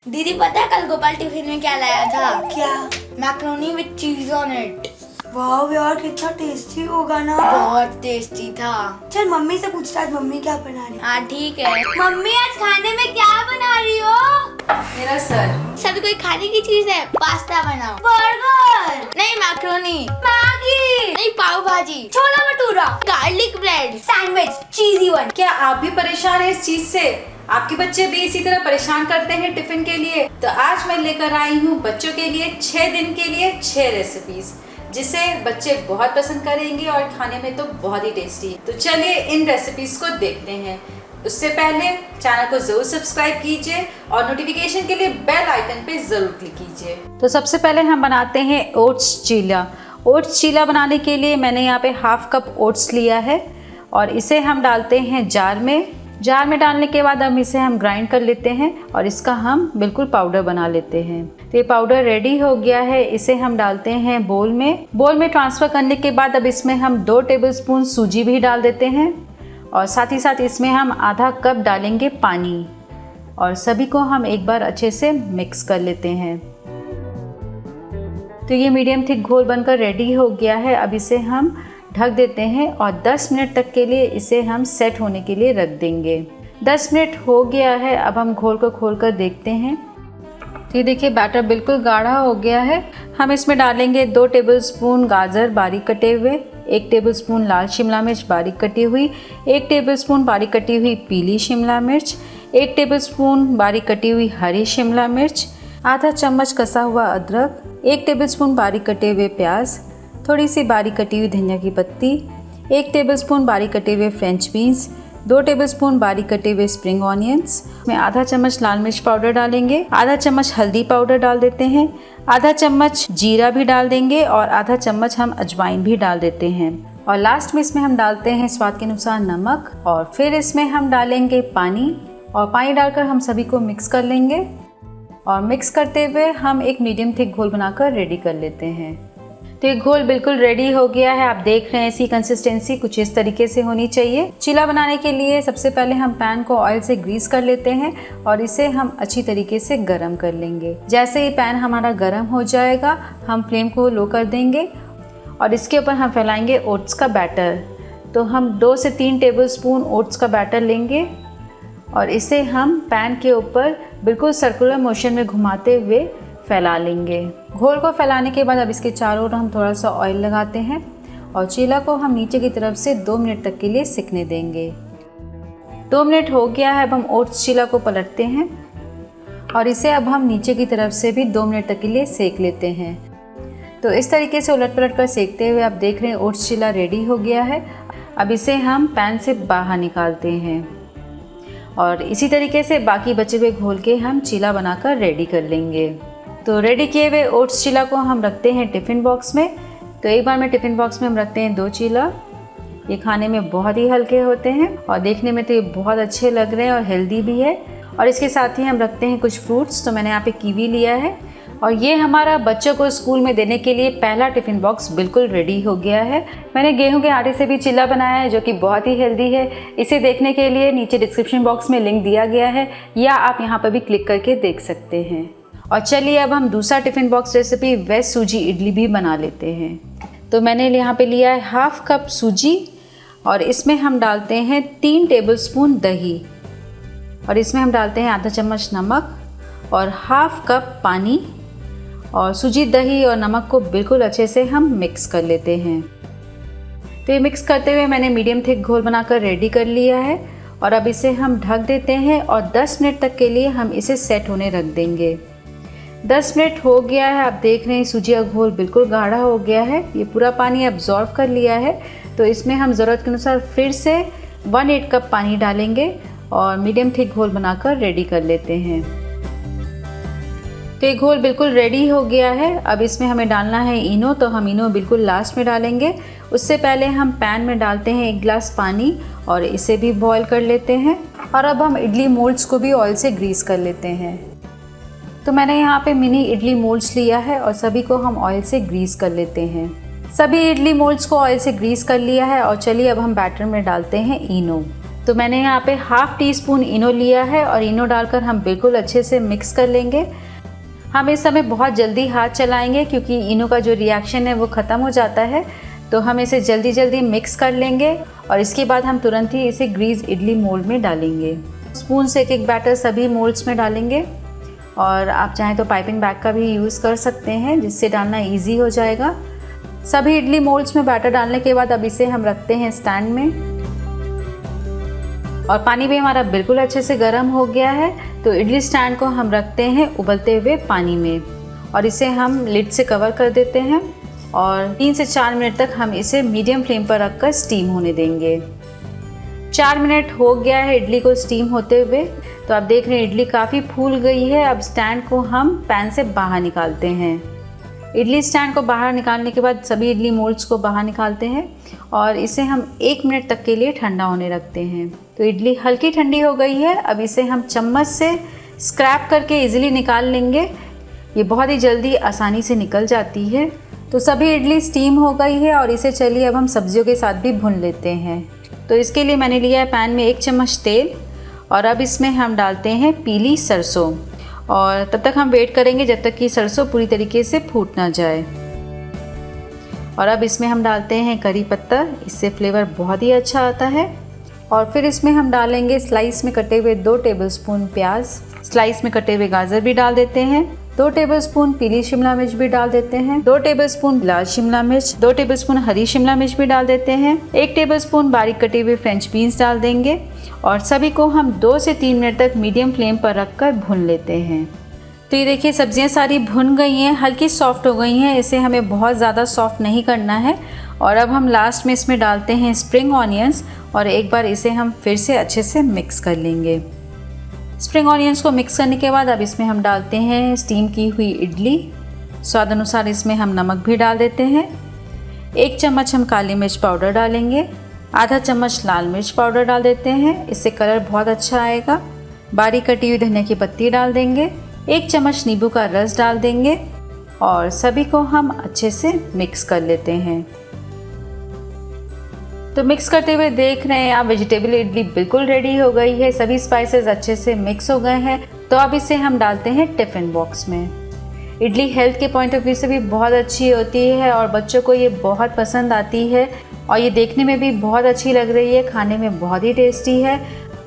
दीदी पता है कल गोपाल टिफिन में क्या लाया था? क्या? मैक्रोनी विद चीज ऑन इट। वाह यार कितना टेस्टी होगा ना। बहुत टेस्टी था। चल मम्मी से पूछता आज मम्मी क्या बना रही है। हाँ ठीक है। मम्मी आज खाने में क्या बना रही हो? मेरा सर। सर कोई खाने की चीज है, पास्ता बनाओ। बर्गर नहीं, मैक्रोनी। मैगी नहीं, pav bhaji. Chhola bhatura garlic bread. Sandwich cheesy one. क्या आप भी परेशान हैं इस चीज से? आपके बच्चे भी इसी तरह परेशान करते हैं टिफिन के लिए? तो आज मैं लेकर आई हूँ बच्चों के लिए 6 दिन के लिए 6 रेसिपीज, जिसे बच्चे बहुत पसंद करेंगे और खाने में तो बहुत ही टेस्टी है। तो चलिए इन रेसिपीज को देखते हैं। उससे पहले चैनल को जरूर सब्सक्राइब कीजिए और नोटिफिकेशन के लिए बेल आइकन पे जरूर क्लिक कीजिए। तो सबसे पहले हम बनाते हैं ओट्स चीला। ओट्स चीला बनाने के लिए मैंने यहाँ पे हाफ कप ओट्स लिया है और इसे हम डालते हैं जार में डालने के बाद अब इसे हम ग्राइंड कर लेते हैं और इसका हम बिल्कुल पाउडर बना लेते हैं। तो ये पाउडर रेडी हो गया है, इसे हम डालते हैं बोल में ट्रांसफ़र करने के बाद अब इसमें हम 2 टेबलस्पून सूजी भी डाल देते हैं और साथ ही साथ इसमें हम आधा कप डालेंगे पानी और सभी को हम एक बार अच्छे से मिक्स कर लेते हैं। तो ये मीडियम थिक घोल बनकर रेडी हो गया है। अब इसे हम ढक देते हैं और 10 मिनट तक के लिए इसे हम सेट होने के लिए रख देंगे। 10 मिनट हो गया है, अब हम घोल को खोल कर देखते हैं। तो ये देखिए बैटर बिल्कुल गाढ़ा हो गया है। हम इसमें डालेंगे 2 टेबलस्पून गाजर बारीक कटे हुए, 1 टेबलस्पून लाल शिमला मिर्च बारीक कटी हुई, 1 टेबलस्पून बारीक कटी हुई पीली शिमला मिर्च, 1 टेबलस्पून बारीक कटी हुई हरी शिमला मिर्च, आधा चम्मच कसा हुआ अदरक, 1 टेबलस्पून बारीक कटे हुए प्याज, थोड़ी सी बारीक कटी हुई धनिया की पत्ती, 1 टेबलस्पून बारीक कटे हुए फ्रेंच बीन्स, 2 टेबलस्पून बारीक कटे हुए स्प्रिंग ऑनियंस। में आधा चम्मच लाल मिर्च पाउडर डालेंगे, आधा चम्मच हल्दी पाउडर डाल देते हैं, आधा चम्मच जीरा भी डाल देंगे और आधा चम्मच हम अजवाइन भी डाल देते हैं। और लास्ट में इसमें हम डालते हैं स्वाद के अनुसार नमक और फिर इसमें हम डालेंगे पानी और पानी डालकर हम सभी को मिक्स कर लेंगे और मिक्स करते हुए हम एक मीडियम थिक घोल बनाकर रेडी कर लेते हैं। तो ये घोल बिल्कुल रेडी हो गया है। आप देख रहे हैं इसकी कंसिस्टेंसी कुछ इस तरीके से होनी चाहिए। चीला बनाने के लिए सबसे पहले हम पैन को ऑयल से ग्रीस कर लेते हैं और इसे हम अच्छी तरीके से गरम कर लेंगे। जैसे ही पैन हमारा गरम हो जाएगा हम फ्लेम को लो कर देंगे और इसके ऊपर हम फैलाएंगे ओट्स का बैटर। तो हम 2 से 3 टेबलस्पून ओट्स का बैटर लेंगे और इसे हम पैन के ऊपर बिल्कुल सर्कुलर मोशन में घुमाते हुए फैला लेंगे। घोल को फैलाने के बाद अब इसके चारों ओर हम थोड़ा सा ऑयल लगाते हैं और चीला को हम नीचे की तरफ से 2 मिनट तक के लिए सिकने देंगे। 2 मिनट हो गया है, अब हम ओट्स चीला को पलटते हैं और इसे अब हम नीचे की तरफ से भी 2 मिनट तक के लिए सेक लेते हैं। तो इस तरीके से उलट पलट कर सेकते हुए आप देख रहे हैं ओट्स चीला रेडी हो गया है। अब इसे हम पैन से बाहर निकालते हैं और इसी तरीके से बाकी बचे हुए घोल के हम चीला बनाकर रेडी कर लेंगे। तो रेडी किए हुए ओट्स चीला को हम रखते हैं टिफ़िन बॉक्स में। तो एक बार में टिफ़िन बॉक्स में हम रखते हैं 2 चीला। ये खाने में बहुत ही हल्के होते हैं और देखने में तो ये बहुत अच्छे लग रहे हैं और हेल्दी भी है। और इसके साथ ही हम रखते हैं कुछ फ्रूट्स। तो मैंने यहाँ पे कीवी लिया है और ये हमारा बच्चों को स्कूल में देने के लिए पहला टिफ़िन बॉक्स बिल्कुल रेडी हो गया है। मैंने गेहूं के आटे से भी चीला बनाया है जो कि बहुत ही हेल्दी है। इसे देखने के लिए नीचे डिस्क्रिप्शन बॉक्स में लिंक दिया गया है या आप यहाँ पर भी क्लिक करके देख सकते हैं। और चलिए अब हम दूसरा टिफ़िन बॉक्स रेसिपी वेज सूजी इडली भी बना लेते हैं। तो मैंने यहाँ पे लिया है हाफ कप सूजी और इसमें हम डालते हैं 3 टेबलस्पून दही और इसमें हम डालते हैं आधा चम्मच नमक और हाफ कप पानी और सूजी, दही और नमक को बिल्कुल अच्छे से हम मिक्स कर लेते हैं। तो ये मिक्स करते हुए मैंने मीडियम थिक घोल बनाकर रेडी कर लिया है और अब इसे हम ढक देते हैं और 10 मिनट तक के लिए हम इसे सेट होने रख देंगे। 10 मिनट हो गया है, आप देख रहे हैं सूजी का घोल बिल्कुल गाढ़ा हो गया है। ये पूरा पानी एब्जॉर्ब कर लिया है। तो इसमें हम ज़रूरत के अनुसार फिर से 1/8 कप पानी डालेंगे और मीडियम थिक घोल बनाकर रेडी कर लेते हैं। तो ये घोल बिल्कुल रेडी हो गया है। अब इसमें हमें डालना है इनो। तो हम इनो बिल्कुल लास्ट में डालेंगे। उससे पहले हम पैन में डालते हैं 1 गिलास पानी और इसे भी बॉईल कर लेते हैं। और अब हम इडली मोल्ड्स को भी ऑयल से ग्रीस कर लेते हैं। तो मैंने यहाँ पे मिनी इडली मोल्ड्स लिया है और सभी को हम ऑयल से ग्रीस कर लेते हैं। सभी इडली मोल्ड्स को ऑयल से ग्रीस कर लिया है और चलिए अब हम बैटर में डालते हैं इनो। तो मैंने यहाँ पे हाफ़ टी स्पून इनो लिया है और इनो डालकर हम बिल्कुल अच्छे से मिक्स कर लेंगे। हम इस समय बहुत जल्दी हाथ चलाएंगे क्योंकि इनो का जो रिएक्शन है वो ख़त्म हो जाता है, तो हम इसे जल्दी जल्दी मिक्स कर लेंगे और इसके बाद हम तुरंत ही इसे ग्रीस इडली मोल्ड में डालेंगे। स्पून से एक बैटर सभी मोल्ड्स में डालेंगे और आप चाहें तो पाइपिंग बैग का भी यूज़ कर सकते हैं, जिससे डालना ईजी हो जाएगा। सभी इडली मोल्ड्स में बैटर डालने के बाद अब इसे हम रखते हैं स्टैंड में और पानी भी हमारा बिल्कुल अच्छे से गर्म हो गया है। तो इडली स्टैंड को हम रखते हैं उबलते हुए पानी में और इसे हम लिड से कवर कर देते हैं और 3 से 4 मिनट तक हम इसे मीडियम फ्लेम पर रखकर स्टीम होने देंगे। 4 मिनट हो गया है इडली को स्टीम होते हुए, तो आप देख रहे हैं इडली काफ़ी फूल गई है। अब स्टैंड को हम पैन से बाहर निकालते हैं। इडली स्टैंड को बाहर निकालने के बाद सभी इडली मोल्ड्स को बाहर निकालते हैं और इसे हम 1 मिनट तक के लिए ठंडा होने रखते हैं। तो इडली हल्की ठंडी हो गई है। अब इसे हम चम्मच से स्क्रैप करके इजीली निकाल लेंगे। ये बहुत ही जल्दी आसानी से निकल जाती है। तो सभी इडली स्टीम हो गई है और इसे चलिए अब हम सब्जियों के साथ भी भून लेते हैं। तो इसके लिए मैंने लिया है पैन में 1 चम्मच तेल और अब इसमें हम डालते हैं पीली सरसों और तब तक हम वेट करेंगे जब तक कि सरसों पूरी तरीके से फूट ना जाए। और अब इसमें हम डालते हैं करी पत्ता, इससे फ्लेवर बहुत ही अच्छा आता है। और फिर इसमें हम डालेंगे स्लाइस में कटे हुए 2 टेबलस्पून प्याज, स्लाइस में कटे हुए गाजर भी डाल देते हैं, 2 टेबलस्पून पीली शिमला मिर्च भी डाल देते हैं, 2 टेबलस्पून लाल शिमला मिर्च, 2 टेबलस्पून हरी शिमला मिर्च भी डाल देते हैं, 1 टेबलस्पून बारीक कटे हुए फ्रेंच बीन्स डाल देंगे और सभी को हम 2 से 3 मिनट तक मीडियम फ्लेम पर रखकर भून लेते हैं। तो ये देखिए सब्जियां सारी भुन गई हैं, हल्की सॉफ्ट हो गई हैं। इसे हमें बहुत ज़्यादा सॉफ्ट नहीं करना है। और अब हम लास्ट में इसमें डालते हैं स्प्रिंग ऑनियंस और एक बार इसे हम फिर से अच्छे से मिक्स कर लेंगे। स्प्रिंग ऑनियंस को मिक्स करने के बाद अब इसमें हम डालते हैं स्टीम की हुई इडली। स्वाद अनुसार इसमें हम नमक भी डाल देते हैं। 1 चम्मच हम काली मिर्च पाउडर डालेंगे, आधा चम्मच लाल मिर्च पाउडर डाल देते हैं, इससे कलर बहुत अच्छा आएगा। बारीक कटी हुई धनिया की पत्ती डाल देंगे, 1 चम्मच नींबू का रस डाल देंगे और सभी को हम अच्छे से मिक्स कर लेते हैं। तो मिक्स करते हुए देख रहे हैं आप वेजिटेबल इडली बिल्कुल रेडी हो गई है। सभी स्पाइसेस अच्छे से मिक्स हो गए हैं। तो अब इसे हम डालते हैं टिफ़िन बॉक्स में। इडली हेल्थ के पॉइंट ऑफ व्यू से भी बहुत अच्छी होती है और बच्चों को ये बहुत पसंद आती है और ये देखने में भी बहुत अच्छी लग रही है, खाने में बहुत ही टेस्टी है।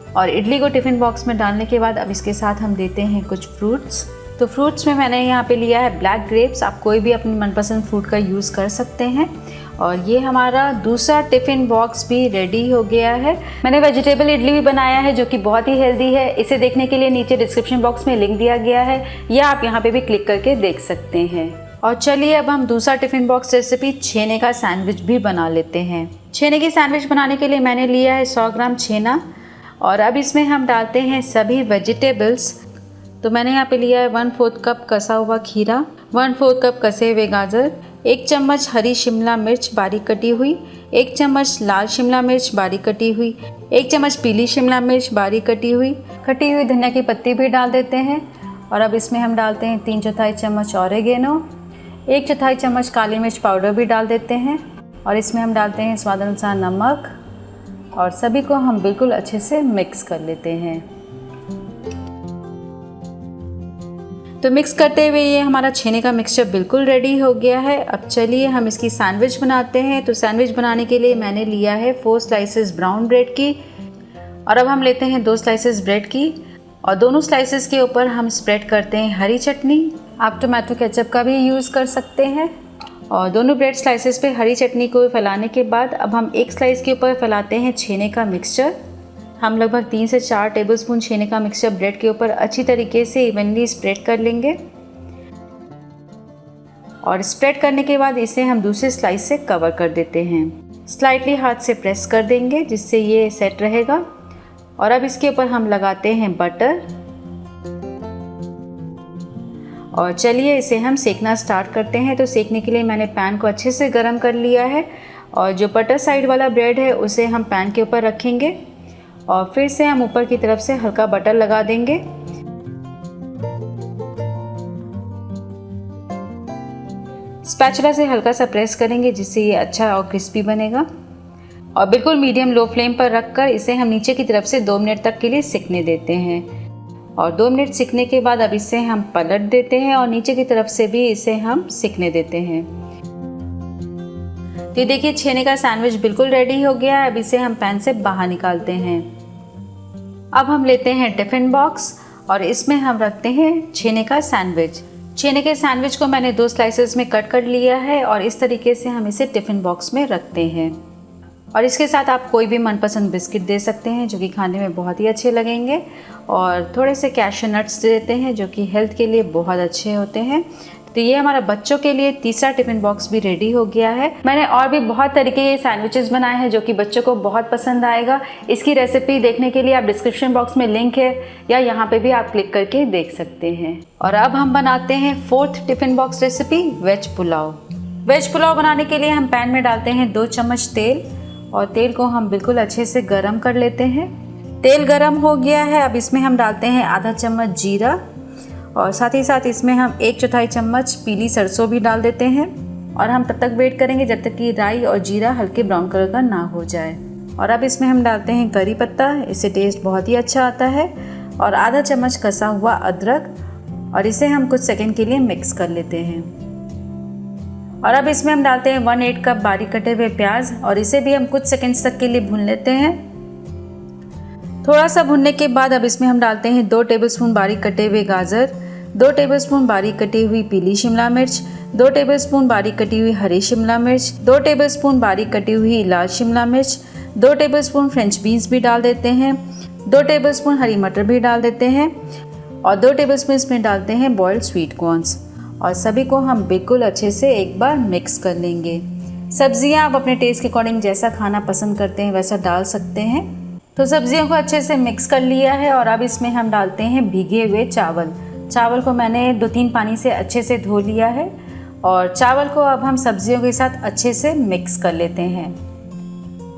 और इडली को टिफ़िन बॉक्स में डालने के बाद अब इसके साथ हम देते हैं कुछ फ्रूट्स। तो फ्रूट्स में मैंने यहाँ पे लिया है ब्लैक ग्रेप्स। आप कोई भी अपनी मनपसंद फ्रूट का यूज़ कर सकते हैं। और ये हमारा दूसरा टिफ़िन बॉक्स भी रेडी हो गया है। मैंने वेजिटेबल इडली भी बनाया है जो कि बहुत ही हेल्दी है। इसे देखने के लिए नीचे डिस्क्रिप्शन बॉक्स में लिंक दिया गया है या आप यहाँ पे भी क्लिक करके देख सकते हैं। और चलिए अब हम दूसरा टिफ़िन बॉक्स रेसिपी छेने का सैंडविच भी बना लेते हैं। छेने की सैंडविच बनाने के लिए मैंने लिया है 100 ग्राम छेना और अब इसमें हम डालते हैं सभी वेजिटेबल्स। तो मैंने यहाँ पे लिया है 1/4 कप कसा हुआ खीरा, 1/4 कप कसे हुए गाजर, 1 चम्मच हरी शिमला मिर्च बारीक कटी हुई, 1 चम्मच लाल शिमला मिर्च बारीक कटी हुई, 1 चम्मच पीली शिमला मिर्च बारीक कटी हुई धनिया की पत्ती भी डाल देते हैं। और अब इसमें हम डालते हैं 3/4 चम्मच ऑरिगेनो, 1/4 चम्मच काली मिर्च पाउडर भी डाल देते हैं और इसमें हम डालते हैं स्वाद अनुसार नमक और सभी को हम बिल्कुल अच्छे से मिक्स कर लेते हैं। तो मिक्स करते हुए ये हमारा छेने का मिक्सचर बिल्कुल रेडी हो गया है। अब चलिए हम इसकी सैंडविच बनाते हैं। तो सैंडविच बनाने के लिए मैंने लिया है 4 स्लाइसेस ब्राउन ब्रेड की और अब हम लेते हैं 2 स्लाइसेस ब्रेड की और दोनों स्लाइसेस के ऊपर हम स्प्रेड करते हैं हरी चटनी। आप टोमेटो केचप का भी यूज़ कर सकते हैं। और दोनों ब्रेड स्लाइसेस पे हरी चटनी को फैलाने के बाद अब हम एक स्लाइस के ऊपर फैलाते हैं छेने का मिक्सचर। हम लगभग 3 से 4 टेबलस्पून छेने का मिक्सचर ब्रेड के ऊपर अच्छी तरीके से इवनली स्प्रेड कर लेंगे और स्प्रेड करने के बाद इसे हम दूसरे स्लाइस से कवर कर देते हैं। स्लाइटली हाथ से प्रेस कर देंगे जिससे ये सेट रहेगा। और अब इसके ऊपर हम लगाते हैं बटर और चलिए इसे हम सेकना स्टार्ट करते हैं। तो सेकने के लिए मैंने पैन को अच्छे से गर्म कर लिया है और जो बटर साइड वाला ब्रेड है उसे हम पैन के ऊपर रखेंगे और फिर से हम ऊपर की तरफ से हल्का बटर लगा देंगे। स्पैचुला से हल्का सा प्रेस करेंगे जिससे ये अच्छा और क्रिस्पी बनेगा। और बिल्कुल मीडियम लो फ्लेम पर रखकर इसे हम नीचे की तरफ से 2 मिनट तक के लिए सिकने देते हैं। और 2 मिनट सिकने के बाद अब इसे हम पलट देते हैं और नीचे की तरफ से भी इसे हम सिकने देते हैं। तो देखिए छेने का सैंडविच बिल्कुल रेडी हो गया है। अब इसे हम पैन से बाहर निकालते हैं। अब हम लेते हैं टिफ़िन बॉक्स और इसमें हम रखते हैं छेने का सैंडविच। छेने के सैंडविच को मैंने 2 स्लाइसेस में कट कर लिया है और इस तरीके से हम इसे टिफ़िन बॉक्स में रखते हैं। और इसके साथ आप कोई भी मनपसंद बिस्किट दे सकते हैं जो कि खाने में बहुत ही अच्छे लगेंगे, और थोड़े से कैश्यू नट्स देते हैं जो कि हेल्थ के लिए बहुत अच्छे होते हैं। तो ये हमारा बच्चों के लिए तीसरा टिफ़िन बॉक्स भी रेडी हो गया है। मैंने और भी बहुत तरीके के सैंडविचेस बनाए हैं जो कि बच्चों को बहुत पसंद आएगा। इसकी रेसिपी देखने के लिए आप डिस्क्रिप्शन बॉक्स में लिंक है या यहाँ पे भी आप क्लिक करके देख सकते हैं। और अब हम बनाते हैं 4th tiffin box recipe, veg pulao. Veg pulao बनाने के लिए हम पैन में डालते हैं 2 चम्मच तेल और तेल को हम बिल्कुल अच्छे से गरम कर लेते हैं। तेल गरम हो गया है। अब इसमें हम डालते हैं आधा चम्मच जीरा और साथ ही साथ इसमें हम 1/4 चम्मच पीली सरसों भी डाल देते हैं। और हम तब तक वेट करेंगे जब तक कि राई और जीरा हल्के ब्राउन कलर का ना हो जाए। और अब इसमें हम डालते हैं करी पत्ता, इससे टेस्ट बहुत ही अच्छा आता है, और आधा चम्मच कसा हुआ अदरक, और इसे हम कुछ सेकंड के लिए मिक्स कर लेते हैं। और अब इसमें हम डालते हैं 1/8 कप बारीक कटे हुए प्याज और इसे भी हम कुछ सेकंड्स तक के लिए भून लेते हैं। थोड़ा सा भुनने के बाद अब इसमें हम डालते हैं 2 टेबलस्पून बारीक कटे हुए गाजर, 2 टेबलस्पून बारीक कटी हुई पीली शिमला मिर्च, 2 टेबलस्पून बारीक कटी हुई हरी शिमला मिर्च, 2 टेबलस्पून बारीक कटी हुई लाल शिमला मिर्च, 2 टेबलस्पून फ्रेंच बीन्स भी डाल देते हैं, 2 टेबलस्पून हरी मटर भी डाल देते हैं, और 2 टेबलस्पून इसमें डालते हैं बॉइल्ड स्वीट कॉर्न्स। और सभी को हम बिल्कुल अच्छे से एक बार मिक्स कर लेंगे। सब्जियां आप अपने टेस्ट के अकॉर्डिंग जैसा खाना पसंद करते हैं वैसा डाल सकते हैं। तो सब्जियों को अच्छे से मिक्स कर लिया है और अब इसमें हम डालते हैं भीगे हुए चावल। चावल को मैंने 2-3 पानी से अच्छे से धो लिया है और चावल को अब हम सब्जियों के साथ अच्छे से मिक्स कर लेते हैं।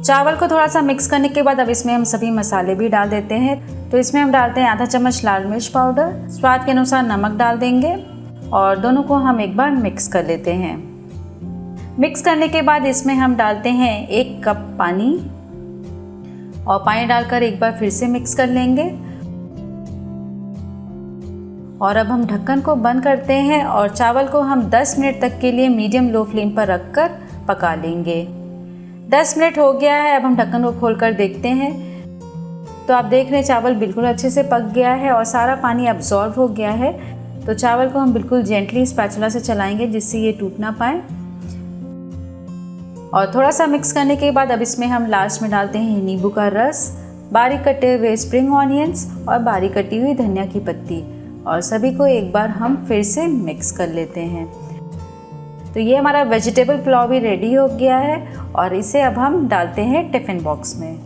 चावल को थोड़ा सा मिक्स करने के बाद अब इसमें हम सभी मसाले भी डाल देते हैं। तो इसमें हम डालते हैं आधा चम्मच लाल मिर्च पाउडर, स्वाद के अनुसार नमक डाल देंगे और दोनों को हम एक बार मिक्स कर लेते हैं। मिक्स करने के बाद इसमें हम डालते हैं 1 कप पानी और पानी डालकर एक बार फिर से मिक्स कर लेंगे। और अब हम ढक्कन को बंद करते हैं और चावल को हम 10 मिनट तक के लिए मीडियम लो फ्लेम पर रखकर पका लेंगे। 10 मिनट हो गया है। अब हम ढक्कन को खोलकर देखते हैं तो आप देख रहे हैं चावल बिल्कुल अच्छे से पक गया है और सारा पानी अब्जॉर्ब हो गया है। तो चावल को हम बिल्कुल जेंटली स्पैचुला से चलाएंगे जिससे ये टूट ना पाए। और थोड़ा सा मिक्स करने के बाद अब इसमें हम लास्ट में डालते हैं नींबू का रस, बारीक कटे हुए स्प्रिंग ऑनियंस और बारीक कटी हुई धनिया की पत्ती, और सभी को एक बार हम फिर से मिक्स कर लेते हैं। तो ये हमारा वेजिटेबल पुलाव भी रेडी हो गया है और इसे अब हम डालते हैं टिफ़िन बॉक्स में।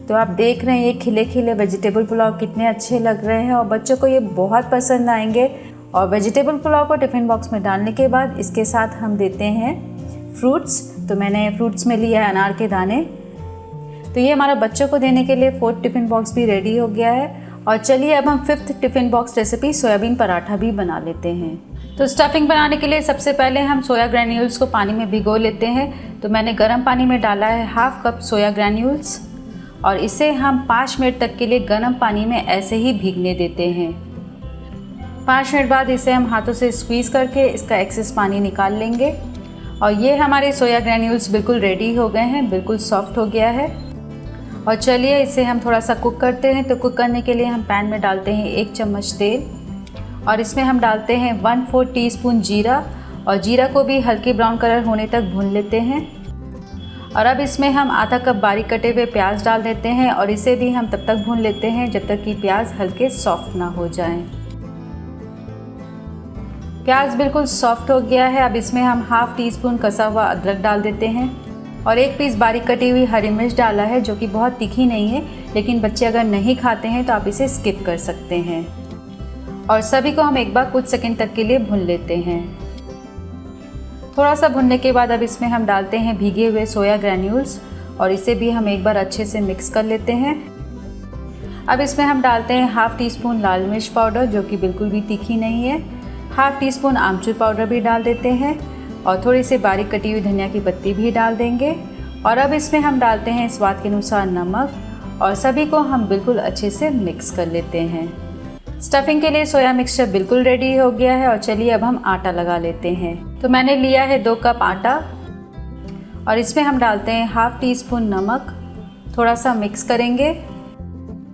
तो आप देख रहे हैं ये खिले खिले वेजिटेबल पुलाव कितने अच्छे लग रहे हैं और बच्चों को ये बहुत पसंद आएंगे। और वेजिटेबल पुलाव को टिफ़िन बॉक्स में डालने के बाद इसके साथ हम देते हैं फ्रूट्स। तो मैंने फ्रूट्स में लिया है अनार के दाने। तो ये हमारा बच्चों को देने के लिए 4th टिफ़िन बॉक्स भी रेडी हो गया है। और चलिए अब हम 5th tiffin box recipe soybean paratha भी बना लेते हैं। तो स्टफिंग बनाने के लिए सबसे पहले हम सोया ग्रैन्यूल्स को पानी में भिगो लेते हैं। तो मैंने गर्म पानी में डाला है 1/2 कप सोया ग्रैन्यूल्स और इसे हम 5 मिनट तक के लिए गर्म पानी में ऐसे ही भीगने देते हैं। 5 मिनट बाद इसे हम हाथों से स्क्वीज़ करके इसका एक्सेस पानी निकाल लेंगे। और ये हमारे सोया ग्रैन्यूल्स बिल्कुल रेडी हो गए हैं, बिल्कुल सॉफ्ट हो गया है। और चलिए इसे हम थोड़ा सा कुक करते हैं। तो कुक करने के लिए हम पैन में डालते हैं 1 चम्मच तेल और इसमें हम डालते हैं 1/4 टीस्पून जीरा, और जीरा को भी हल्के ब्राउन कलर होने तक भून लेते हैं। और अब इसमें हम आधा कप बारीक कटे हुए प्याज डाल देते हैं और इसे भी हम तब तक भून लेते हैं जब तक कि प्याज हल्के सॉफ्ट ना हो जाएं। प्याज बिल्कुल सॉफ्ट हो गया है। अब इसमें हम 1/2 टीस्पून कसा हुआ अदरक डाल देते हैं और 1 पीस बारीक कटी हुई हरी मिर्च डाला है जो कि बहुत तीखी नहीं है, लेकिन बच्चे अगर नहीं खाते हैं तो आप इसे स्किप कर सकते हैं। और सभी को हम एक बार कुछ सेकंड तक के लिए भून लेते हैं। थोड़ा सा भुनने के बाद अब इसमें हम डालते हैं भीगे हुए सोया ग्रैन्यूल्स और इसे भी हम एक बार अच्छे से मिक्स कर लेते हैं। अब इसमें हम डालते हैं 1/2 टीस्पून लाल मिर्च पाउडर जो कि बिल्कुल भी तीखी नहीं है, 1/2 टीस्पून आमचूर पाउडर भी डाल देते हैं और थोड़ी सी बारीक कटी हुई धनिया की पत्ती भी डाल देंगे और अब इसमें हम डालते हैं स्वाद के अनुसार नमक और सभी को हम बिल्कुल अच्छे से मिक्स कर लेते हैं। स्टफिंग के लिए सोया मिक्सचर बिल्कुल रेडी हो गया है और चलिए अब हम आटा लगा लेते हैं। तो मैंने लिया है 2 कप आटा और इसमें हम डालते हैं हाफ टी स्पून नमक, थोड़ा सा मिक्स करेंगे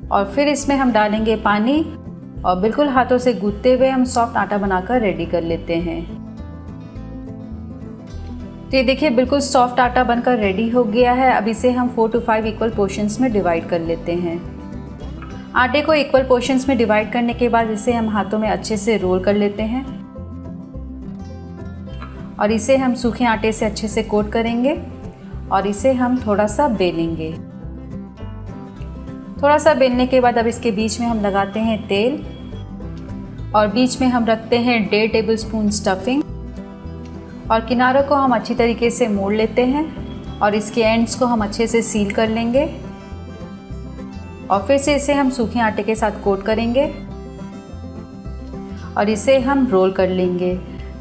और फिर इसमें हम डालेंगे पानी और बिल्कुल हाथों से गूंथते हुए हम सॉफ्ट आटा बनाकर रेडी कर लेते हैं। तो ये देखिए बिल्कुल सॉफ्ट आटा बनकर रेडी हो गया है। अब इसे हम 4 to 5 इक्वल पोर्शंस में डिवाइड कर लेते हैं। आटे को इक्वल पोर्शंस में डिवाइड करने के बाद इसे हम हाथों में अच्छे से रोल कर लेते हैं और इसे हम सूखे आटे से अच्छे से कोट करेंगे और इसे हम थोड़ा सा बेलेंगे। थोड़ा सा बेलने के बाद अब इसके बीच में हम लगाते हैं तेल और बीच में हम रखते हैं 1.5 टेबल स्पून स्टफिंग और किनारों को हम अच्छी तरीके से मोड़ लेते हैं और इसके एंड्स को हम अच्छे से सील कर लेंगे और फिर से इसे हम सूखे आटे के साथ कोट करेंगे और इसे हम रोल कर लेंगे।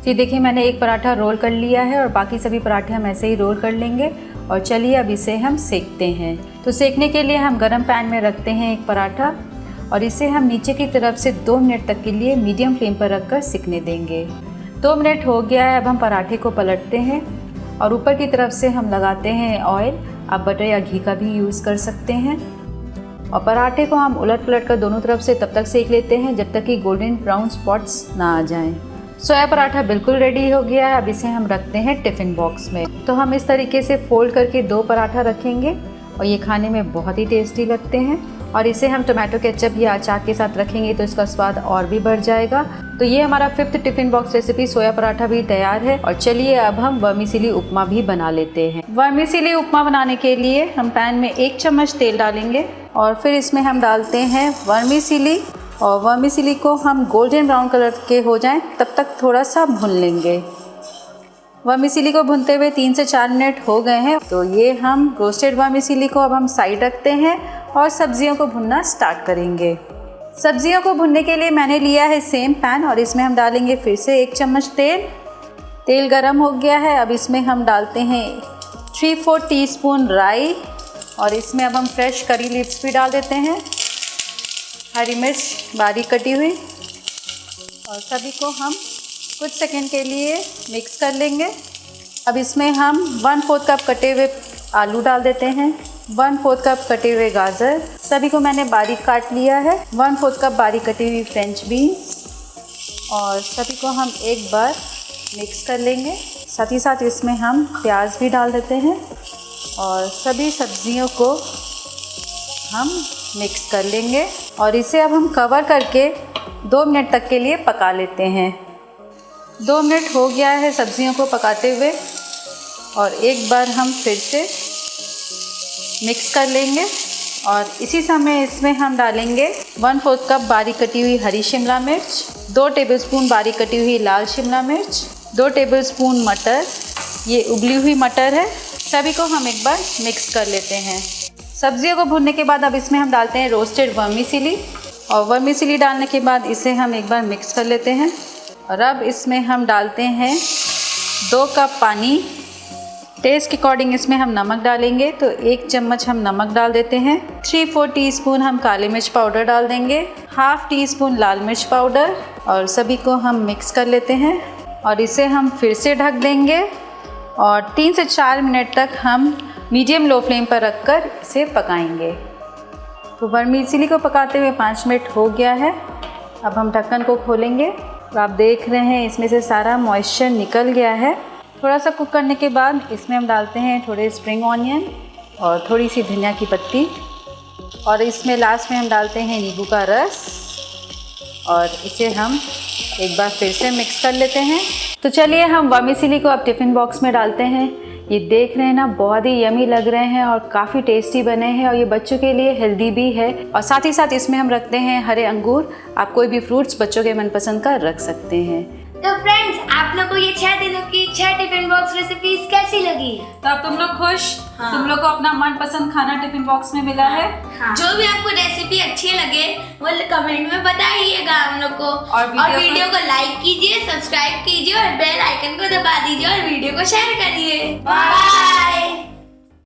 तो देखिए मैंने एक पराठा रोल कर लिया है और बाकी सभी पराठे हम ऐसे ही रोल कर लेंगे और चलिए अब इसे हम सेकते हैं। तो सेकने के लिए हम गरम पैन में रखते हैं एक पराठा और इसे हम नीचे की तरफ से 2 मिनट तक के लिए मीडियम फ्लेम पर रखकर सिकने देंगे। 2 मिनट हो गया है। अब हम पराठे को पलटते हैं और ऊपर की तरफ से हम लगाते हैं ऑयल। आप बटर या घी का भी यूज़ कर सकते हैं और पराठे को हम उलट पलट कर दोनों तरफ से तब तक सेक लेते हैं जब तक कि गोल्डन ब्राउन स्पॉट्स ना आ जाएं। सोया पराठा बिल्कुल रेडी हो गया है। अब इसे हम रखते हैं टिफ़िन बॉक्स में। तो हम इस तरीके से फोल्ड करके 2 पराठा रखेंगे और ये खाने में बहुत ही टेस्टी लगते हैं और इसे हम टोमेटो केचप या अचार के साथ रखेंगे तो इसका स्वाद और भी बढ़ जाएगा। तो ये हमारा 5th टिफ़िन बॉक्स रेसिपी सोया पराठा भी तैयार है और चलिए अब हम वर्मीसेली उपमा भी बना लेते हैं। वर्मीसेली उपमा बनाने के लिए हम पैन में 1 चम्मच तेल डालेंगे और फिर इसमें हम डालते हैं वर्मीसेली और वर्मीसेली को हम गोल्डन ब्राउन कलर के हो जाएं तब तक थोड़ा सा भून लेंगे। वर्मीसेली को भूनते हुए 3 से 4 मिनट हो गए हैं। तो ये हम रोस्टेड वर्मीसेली को अब हम साइड रखते हैं और सब्जियों को भुनना स्टार्ट करेंगे। सब्जियों को भुनने के लिए मैंने लिया है सेम पैन और इसमें हम डालेंगे फिर से 1 चम्मच तेल। तेल गरम हो गया है। अब इसमें हम डालते हैं 3/4 टीस्पून राई और इसमें अब हम फ्रेश करी लीव्स भी डाल देते हैं, हरी मिर्च बारीक कटी हुई और सभी को हम कुछ सेकंड के लिए मिक्स कर लेंगे। अब इसमें हम 1/4 कप कटे हुए आलू डाल देते हैं, 1/4 कप कटे हुए गाजर, सभी को मैंने बारीक काट लिया है, 1/4 कप बारीक कटी हुई फ्रेंच बीन्स और सभी को हम एक बार मिक्स कर लेंगे। साथ ही साथ इसमें हम प्याज भी डाल देते हैं और सभी सब्जियों को हम मिक्स कर लेंगे और इसे अब हम कवर करके 2 मिनट तक के लिए पका लेते हैं। 2 मिनट हो गया है सब्जियों को पकाते हुए और एक बार हम फिर से मिक्स कर लेंगे और इसी समय इसमें हम डालेंगे 1/4 कप बारीक कटी हुई हरी शिमला मिर्च, 2 टेबलस्पून बारीक कटी हुई लाल शिमला मिर्च, 2 टेबलस्पून मटर, ये उबली हुई मटर है। सभी को हम एक बार मिक्स कर लेते हैं। सब्जियों को भूनने के बाद अब इसमें हम डालते हैं रोस्टेड वर्मीसेली और वर्मीसेली डालने के बाद इसे हम एक बार मिक्स कर लेते हैं और अब इसमें हम डालते हैं 2 कप पानी। टेस्ट के अकॉर्डिंग इसमें हम नमक डालेंगे तो 1 चम्मच हम नमक डाल देते हैं, 3/4 टीस्पून हम काली मिर्च पाउडर डाल देंगे, 1/2 टीस्पून लाल मिर्च पाउडर और सभी को हम मिक्स कर लेते हैं और इसे हम फिर से ढक देंगे और 3 से 4 मिनट तक हम मीडियम लो फ्लेम पर रखकर इसे पकाएंगे। तो वर्मीसेली को पकाते हुए 5 मिनट हो गया है। अब हम ढक्कन को खोलेंगे तो आप देख रहे हैं इसमें से सारा मॉइस्चर निकल गया है। थोड़ा सा कुक करने के बाद इसमें हम डालते हैं थोड़े स्प्रिंग ऑनियन और थोड़ी सी धनिया की पत्ती और इसमें लास्ट में हम डालते हैं नींबू का रस और इसे हम एक बार फिर से मिक्स कर लेते हैं। तो चलिए हम वर्मीसेली को अब टिफ़िन बॉक्स में डालते हैं। ये देख रहे हैं ना, बहुत ही यमी लग रहे हैं और काफ़ी टेस्टी बने हैं और ये बच्चों के लिए हेल्दी भी है और साथ ही साथ इसमें हम रखते हैं हरे अंगूर। आप कोई भी फ्रूट्स बच्चों के मनपसंद का रख सकते हैं। तो फ्रेंड्स, आप लोग को ये 6 दिनों की 6 टिफिन बॉक्स रेसिपीज कैसी लगी? तो अब तुम लोग खुश? हाँ। तुम लोग को अपना मनपसंद खाना टिफिन बॉक्स में मिला है। हाँ। जो भी आपको रेसिपी अच्छी लगे वो कमेंट में बताइएगा हम लोग को और वीडियो को लाइक कीजिए, सब्सक्राइब कीजिए और बेल आइकन को दबा दीजिए और वीडियो को शेयर करिए। बाय।